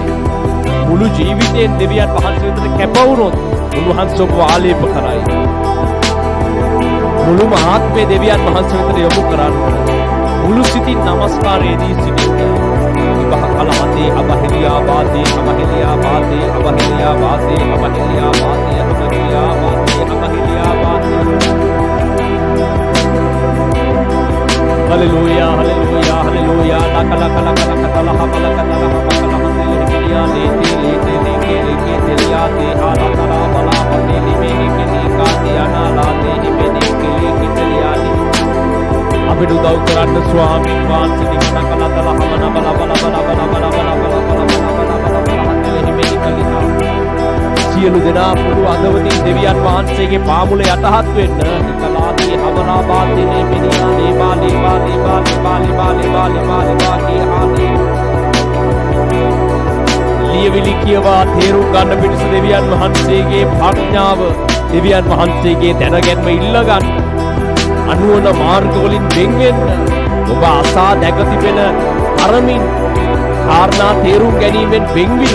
මුළු ජීවිතයෙන් දෙවියන් වහන්සේ වෙතට කැප වුණොත් උන්වහන්සේ ඔබ ආලේප කරයි. මුළු ආත්මේ දෙවියන් වහන්සේ වෙතට යොමු කරන්න. මුළු සිතින් නමස්කාරයේදී සිටින්න. විබහ කලහතේ අබහෙලියා වාතේ අබහෙලියා වාතේ අබහෙලියා වාතේ අබහෙලියා වාතේ අබහෙලියා වාතේ අබහෙලියා වාතේ. හලෙලූයා හලෙලූයා හලෙලූයා ලකල කල කල කතල හබල කතල හබල හතේ හිලියා ලේතේ ලේතේ ලේකේ ලේකේ තෙලියා තේ ආලා තලා බලා හතේ නිමේ කෙනී කාතේ අනාලාතේ නිමේ අපිට උදව් කරන්න ස්වාමීන් වහන්සේ නිකන් කලතල හමන බල බල බල බල බල බල සියලු දෙනා පුරු අදවතින් දෙවියන් වහන්සේගේ පාමුල යටහත් වෙන්න නිකලාදී හමනා බාතිනේ මිනිහා දේවා දේවා දේවා දේවා දේවා දේවා දේවා දේවා කී ආදී ලියවිලි කියවා තේරුම් ගන්න පිණිස දෙවියන් වහන්සේගේ ප්‍රඥාව දෙවියන් වහන්සේගේ දැනගැන්ම ඉල්ල ගන්න. අනුවන මාර්ග වලින් වෙන් වෙන්න. ඔබ අසා දැක තිබෙන අරමින් කාරණා තේරුම් ගැනීමෙන් වෙන්වි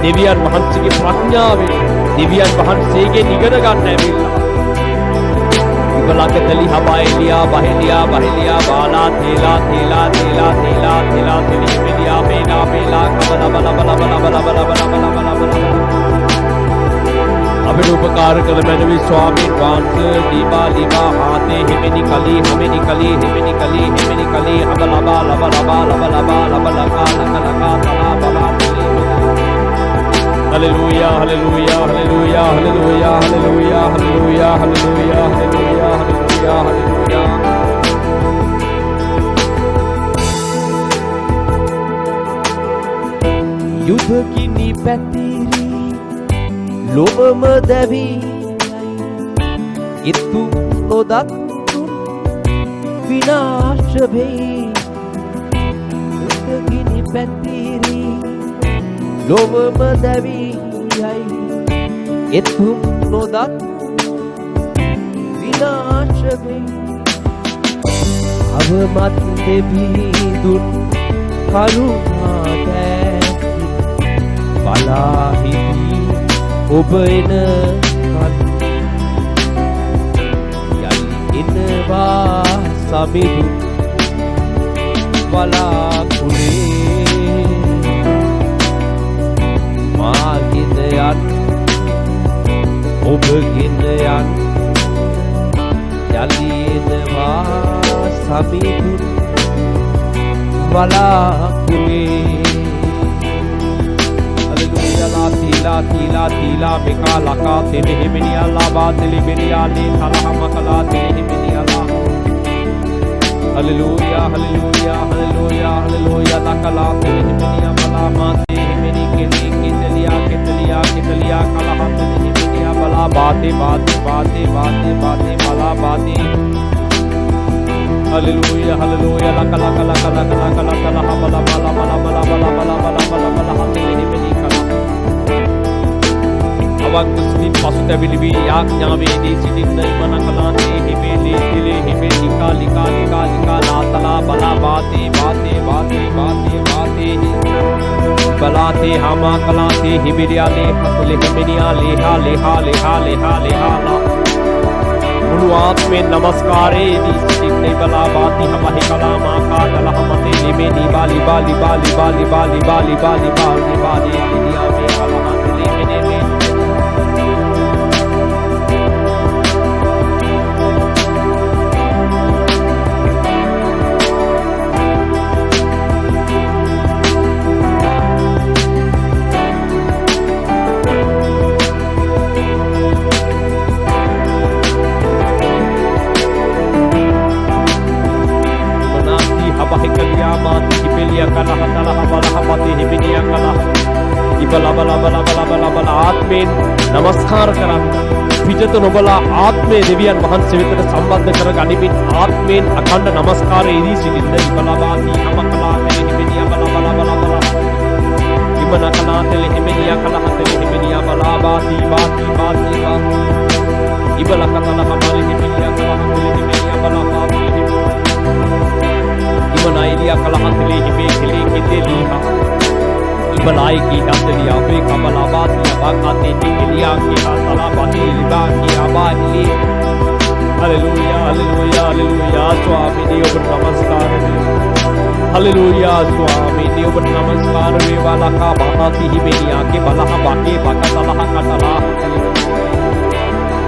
දෙවියන් වහන්සේගේ ප්‍රඥාවෙන් දෙවියන් වහන්සේගෙන් ඉගෙන ගන්න ඇවිල්ලා Balakatali Habaelia, Bahelia, Bahelia, Bala, Tela, Tela, Tela, Tela, Tela, Telimedia, Bela, Bela, Kabala, Bala, Bala, Bala, Bala, Bala, Bala, Bala, Bala, Bala. Abhinupakar Kalamanavi Swami Vansa, Liba, Liba, Hate, Himeni Kali, Himeni Kali, Himeni Kali, Himeni Kali, Abalaba, Laba, Laba, Laba, Laba, Laba, Laka, Laka, Laka, Tala, Bala, Hallelujah, hallelujah, hallelujah, hallelujah, hallelujah, hallelujah, hallelujah, hallelujah, hallelujah, hallelujah. Yudh kini patiri, lobama davi, itu nodattu vinash bhe. Yudh kini patiri, lobama davi. එතුම් නොදත් විනාශ වේ අවමත් දෙවිඳුන් කරුණාට බලා හිටි ඔබ එන යලි එනවා සමිඳුන් බලාකුලේ මාගෙද යත් ඔබගෙන යන් යලි එනවා සමිඳුන් බලාකුලේ Hallelujah la tila tila tila beka laka tele himeniya la ba tele beniya le thalahama kala tele himeniya la Hallelujah hallelujah hallelujah hallelujah la kala tele himeniya mala ma te himeni kele keteliya kala tele himeniya bala baate baate baate baate baate bala baate Hallelujah hallelujah la kala kala kala kala kala kala bala bala bala bala bala bala bala bala bala tele himeni අවක්ස්නි පසුතැවිලි වී යාඥාවේදී සිටින්න ඉමන කලාන්තේ හිමේලේ තිලේ හිමේ නිකා ලිකා ලිකා ලිකා ලාතලා බලා වාතේ වාතේ වාතේ වාතේ වාතේ බලාතේ හමා කලාන්තේ හිමිරියාලේ හතුලේ හිමිනියා ලේහා ලේහා ලේහා ලේහා ලේහා මුළු ආත්මෙන් නමස්කාරේදී සිටින්න බලා වාති හමහි කලා මා කාදල හමතේ ලිමේ නිබා ලිබා ලිබා ලිබා ලිබා ලිබා ලිබා ලිබා ලිබා ලිබා මේ කලා හතේ මෙනේ ආත්මයෙන් නමස්කාර කරන්න පිටත නොබලා ආත්මයේ දෙවියන් වහන්සේ වෙතට සම්බන්ධ කර ගනිමින් ආත්මයෙන් අඛණ්ඩ නමස්කාරයේ ඉදී සිටින්න ඉබලවාදී හමකලාතේ හිමිනිය බලා බලා බලා බලා ඉමන කලාතේ හිමිනිය කලහතේ හිමිනිය බලා වාදී වාදී වාදී ඉබල කතල හමලේ හිමිනිය කලහතේ හිමිනිය බලා වාදී ඉමන අයිලිය කලහතේ හිමේ කෙලේ කෙදෙලිහා Balai ki hatliya be kamalabati abakate nikliya ki hatalabati libaki abali Hallelujah hallelujah hallelujah Swami ni obar namaskar Hallelujah Swami ni obar namaskar ve wala ka bahati himeniya ke balaha bake bakatalaha katala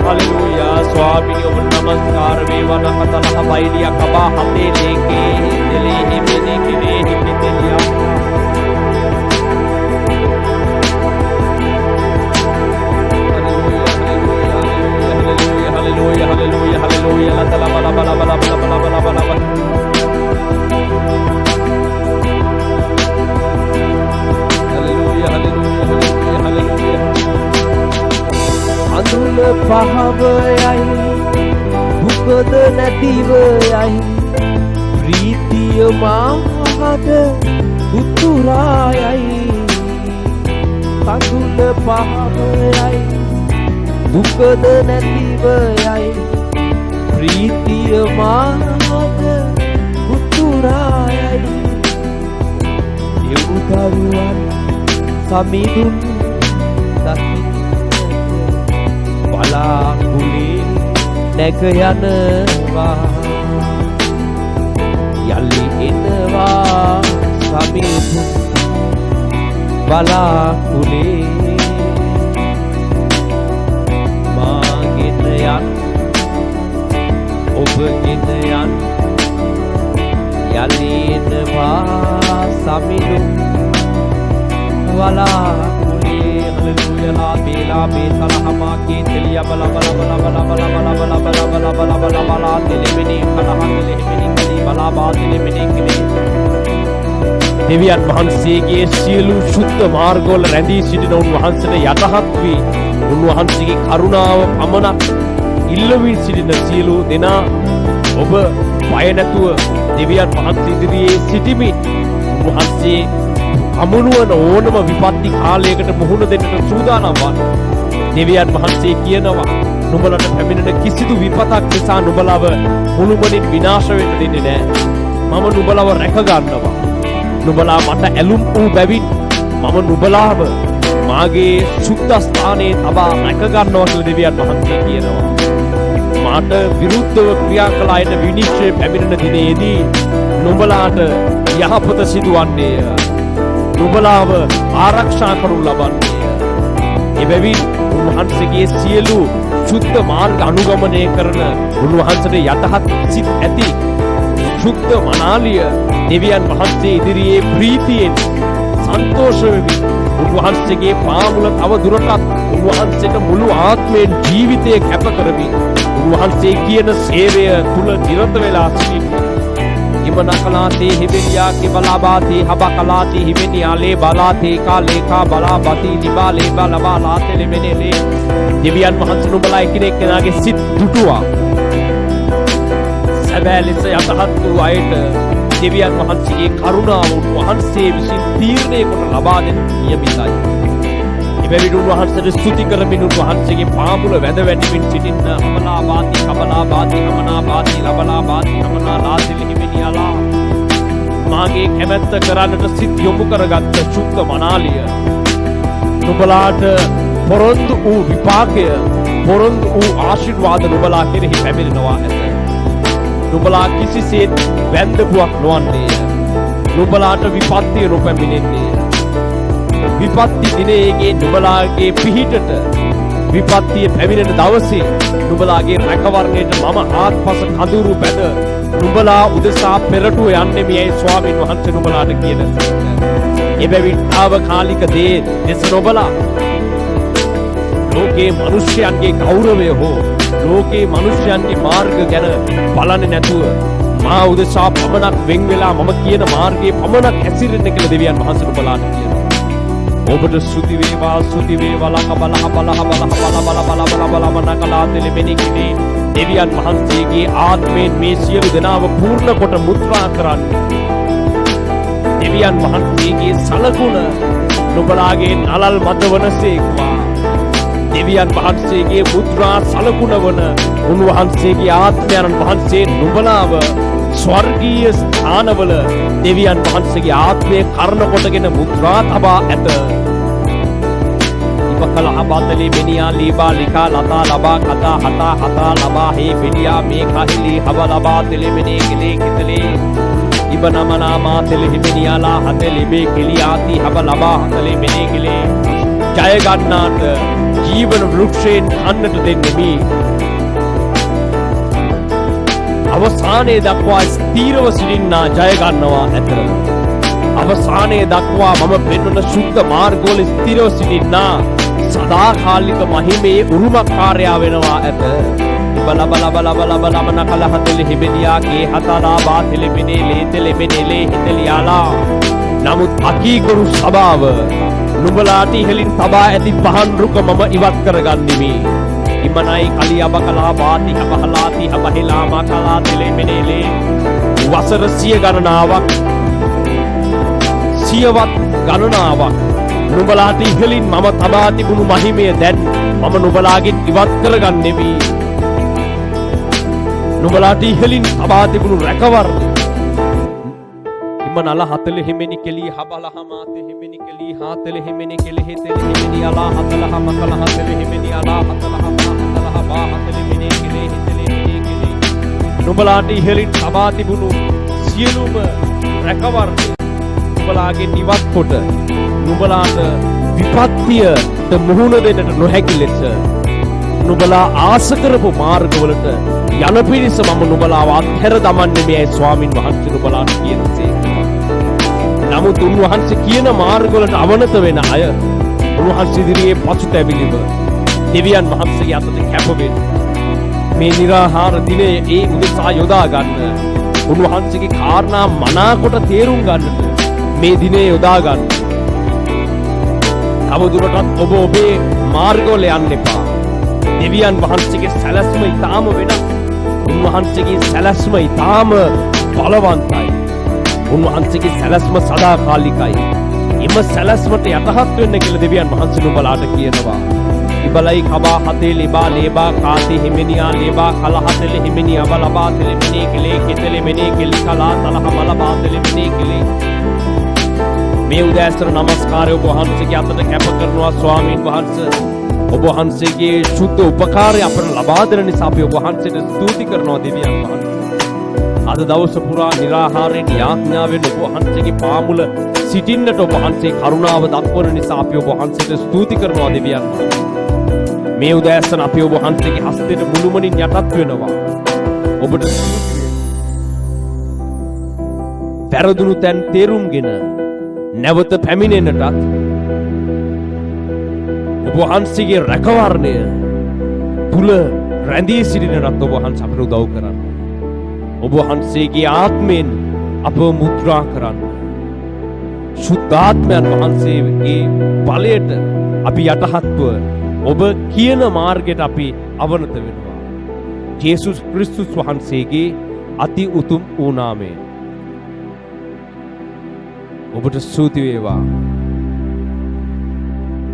Hallelujah Swami ni obar namaskar ve wala katalaha bailiya kaba hate leke dele himene kine himeniya Hallelujah, hallelujah, hallelujah. La la la la la la la la la la la. Hallelujah, hallelujah, hallelujah, hallelujah. Andul pahavai, dukad nativai, pritiya mahad uturayai. Andul pahavai. දුකද නැතිව යයි ප්‍රීතිය මාද උතුරා යයි එවුදරුවන් සමිඳුන් දකින්නට බලාකුලේ නැග යනවා යලි එනවා සමිඳුන් බලාකුලේ මාගෙන යන් ඔබගෙන යන් යලි එනවා සමිඳුන් බලාකුලේ හලෙලූයා ලා බේලා බේසලහමා කේ තෙලිය බල බල බල බල බල බල බල බල බල බල බල බල තෙලෙමිනි කලහන් තෙලෙමිනි කලි බලා බා තෙලෙමිනි කලි දෙවියන් වහන්සේගේ සියලු ශුද්ධ මාර්ගවල රැඳී සිටින උන්වහන්සේට යටහත් වී උන්වහන්සේගේ කරුණාව පමණක් ඉල්ලමින් සිටින සියලු දෙනා ඔබ බය නැතුව දෙවියන් වහන්සේ ඉදිරියේ සිටිමින් උන්වහන්සේ අමුණුවන ඕනම විපත්ති කාලයකට මුහුණ දෙන්නට සූදානම් වන්න. දෙවියන් වහන්සේ කියනවා නුඹලට පැමිණෙන කිසිදු විපතක් නිසා නුඹලව මුළුමනින් විනාශ වෙන්න දෙන්නේ නැහැ. මම නුඹලව රැක ගන්නවා. නුඹලා මට ඇලුම් වූ බැවින් මම නුඹලාව මාගේ සුද්ධ ස්ථානයේ තබා රැක ගන්නවා කියලා දෙවියන් වහන්සේ කියනවා. මාට විරුද්ධව ක්‍රියා කළ අයට විනිශ්චය පැමිණෙන දිනේදී නුඹලාට යහපත සිදුවන්නේය. නුඹලාව ආරක්ෂා කරනු ලබන්නේය. එබැවින් උන්වහන්සේගේ සියලු සුද්ධ මාර්ග අනුගමනය කරන උන්වහන්සේට යටහත් සිත් ඇති සුද්ධ මනාලිය දෙවියන් වහන්සේ ඉදිරියේ ප්‍රීතියෙන් සන්තෝෂ වෙමි. උන්වහන්සේගේ පාමුල තව දුරටත් උන්වහන්සේට මුළු ආත්මයෙන් ජීවිතය කැප කරමි. උන්වහන්සේ කියන සේවය තුල නිරත වෙලා සිටින්න. ඉබනකලාතේ හිබෙලියා කිබලාබාතේ හබකලාතේ හිබෙනියාලේ බලාතේ කාලේකා බලාබති නිබාලේ බලබාලාතේ ලෙමෙනෙලේ දෙවියන් වහන්සේ නුඹලා එකිනෙක කෙනාගේ සිත් දුටුවා. සැබෑ ලෙස යටහත් වූ අයට දෙවියන් වහන්සේගේ කරුණාව උන්වහන්සේ විසින් තීරණය කොට ලබා දෙන නියමිතයි. එබැවින් උන්වහන්සේට ස්තුති කරමින් උන්වහන්සේගේ පාමුල වැඳ වැටෙමින් සිටින්න අමලාබාති කබලාබාති අමනාබාති ලබලාබාති අමනාලාතිලි හිමිනියලා මාගේ කැමැත්ත කරන්නට සිත් යොමු කරගත්ත සුද්ධ මනාලිය නුඹලාට පොරොන්දු වූ විපාකය පොරොන්දු වූ ආශිර්වාද නුඹලා කෙරෙහි පැමිණෙනවා ඇත. නුඹලා කිසිසේත් වැන්දපුවක් නොවන්නේය. නුඹලාට විපත්තිය නොපැමිණෙන්නේය. විපත්ති දිනයේගේ නුඹලාගේ පිහිටට විපත්තිය පැමිණෙන දවසේ නුඹලාගේ රැකවරණයට මම ආත්පස කඳුරු බැඳ නුඹලා උදෙසා පෙරටුව යන්නේ මෙයයි ස්වාමීන් වහන්සේ නුඹලාට කියන සත්‍ය. එබැවින් තාවකාලික දේ දෙස නොබලා ලෝකේ මිනිස්යන්ගේ ගෞරවය හෝ ලෝකේ මිනිස්යන්ගේ මාර්ග ගැන බලන්නේ නැතුව මා උදෙසා පමණක් වෙන් වෙලා මම කියන මාර්ගයේ පමණක් ඇසිරෙන්න කියලා දෙවියන් වහන්සේ නුඹලාට කියනවා. ඔබට ස්තුති වේවා ලක බලහ බලහ බලහ බල බල බල බල බල මනකලා දෙලෙමෙනි කිනේ දෙවියන් වහන්සේගේ ආත්මයෙන් මේ සියලු දෙනාව පූර්ණ කොට මුද්‍රා කරන්නේ. දෙවියන් වහන්සේගේ සලකුණ නුඹලාගේ නලල් මත වනසේක්වා. දෙවියන් වහන්සේගේ මුද්‍රා සලකුණ වන උන්වහන්සේගේ ආත්මයන් වහන්සේ නුඹලාව ස්වර්ගීය ස්ථානවල දෙවියන් වහන්සේගේ ආත්මය කරන කොටගෙන මුද්‍රා තබා ඇත. ඉබකල අබදලි බෙනියා ලීබා ලිකා ලතා ලබා කතා හතා හතා ලබා හේ බෙනියා මේ කහිලි හබ ලබා තෙලෙමනේ කෙලේ කෙතලේ ඉබනමනාමා තෙලෙහි බෙනියාලා හතලි බේ කෙලියාති හබ ලබා හතලේ මෙනේ කෙලේ ජය ගන්නාට ජීවන වෘක්ෂයෙන් කන්නට දෙන්නේ අවසානයේ දක්වා ස්ථීරව සිටින්නා ජය ගන්නවා ඇත. අවසානයේ දක්වා මම පෙන්වන සුද්ධ මාර්ගවල ස්ථිරව සිටින්නා සදාකාලික මහිමේ උරුමකාරයා වෙනවා ඇත. බල බල බල බල බල මනකල හතෙලි හිබෙනියාගේ හතරා බාතෙලි මෙනේ ලේතෙලි මෙනේ ලේ හිතලියාලා නමුත් අකීකරු සභාව නුඹලාට ඉහලින් තබා ඇති පහන් රුක මම ඉවත් කරගන්නෙමි. ඉමනයි කලිය බකලා වාති හබහලාති හබහිලා මකලා තෙලේ මෙනේලේ වසර 100 ගණනාවක් සියවත් ගණනාවක් නුඹලාට ඉහලින් මම තබා තිබුණු මහිමය දැන් මම නුඹලාගෙන් ඉවත් කරගන්නෙමි. නුඹලාට ඉහලින් තබා තිබුණු රැකවරණ nala hatale himeni keli habala hamate himeni keli hatale himeni keli hetele himeni ala hatala hamakala hatale himeni ala hatala hatala haba hatale himeni keli hetele himeni keli නුඹලාට ඉහළින් සබා තිබුණු සියලුම රැකවරණ නුඹලාගේ නිවත් කොට නුඹලාට විපත්තියට මුහුණ දෙන්නට නොහැකි ලෙස නුඹලා ආස කරපු මාර්ගවලට යන පිරිස මම නුඹලාව අත්හැර දමන්නේ මෙයි ස්වාමින් වහන්සේ නුඹලාට කියනසේ. නමුත් උන්වහන්සේ කියන මාර්ගවලට අවනත වෙන අය උන්වහන්සේ ඉදිරියේ පසුතැවිලිව දෙවියන් වහන්සේගේ අතට කැප වෙන්න මේ නිරාහාර දිනේ ඒ උදෙසා යොදා ගන්න උන්වහන්සේගේ කාරණා මනාකොට තේරුම් ගන්නට මේ දිනේ යොදා ගන්න. අවදුරටත් ඔබ ඔබේ මාර්ගවල යන්න එපා. දෙවියන් වහන්සේගේ සැලැස්ම ඊටාම වෙනස්. උන්වහන්සේගේ සැලැස්ම ඊටාම බලවන්තයි. උන්වහන්සේගේ සැලැස්ම සදාකාලිකයි. එම සැලැස්මට යටහත් වෙන්න කියලා දෙවියන් වහන්සේ නුඹලාට කියනවා. ඉබලයි කබා හතේ ලිබා ලේබා කාති හිමිනියා ලේබා කල හතේ හිමිනියා බලබා තෙලෙ මිනේ කෙලේ කෙතෙලෙ මිනේ කෙලි කලා තලහ මලබා තෙලෙ මිනේ කෙලේ. මේ උදෑසන නමස්කාරය ඔබ වහන්සේගේ අතට කැප කරනවා ස්වාමීන් වහන්සේ. ඔබ වහන්සේගේ සුද්ධ උපකාරය අපට ලබා දෙන නිසා අපි ඔබ වහන්සේට ස්තුති කරනවා දෙවියන් වහන්සේ. අද දවස පුරා නිරාහාරයෙන් යාඥාවෙන් ඔබ වහන්සේගේ පාමුල සිටින්නට ඔබ වහන්සේ කරුණාව දක්වන නිසා අපි ඔබ වහන්සේට ස්තුති කරනවා දෙවියන් වහන්සේ. මේ උදෑසන අපි ඔබ වහන්සේගේ හස්තයට මුළුමනින් යටත් වෙනවා. ඔබට වැරදුණු තැන් තේරුම්ගෙන නැවත පැමිණෙන්නටත් ඔබ වහන්සේගේ රැකවරණය තුල රැඳී සිටින්නටත් ඔබ වහන්සේ අපට උදව් කරන්න. ඔබ වහන්සේගේ ආත්මෙන් අපව මුද්‍රා කරන්න. සුද්ධාත්මයන් වහන්සේගේ බලයට අපි යටහත්ව ඔබ කියන මාර්ගයට අපි අවනත වෙනවා. ජේසුස් ක්‍රිස්තුස් වහන්සේගේ අති උතුම් වූ නාමයෙන් ඔබට ස්තුති වේවා.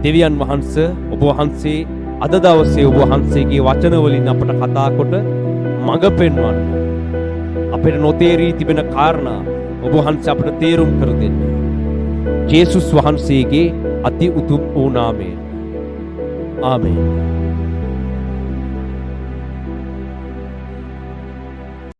දෙවියන් වහන්සේ ඔබ වහන්සේ අද දවසේ ඔබ වහන්සේගේ වචන වලින් අපට කතා කොට මඟ පෙන්වන්න. අපිට නොතේරී තිබෙන කාරණා ඔබ වහන්සේ අපට තේරුම් කර දෙන්න. ජේසුස් වහන්සේගේ අති උතුම් වූ නාමයෙන්. ආමේන්.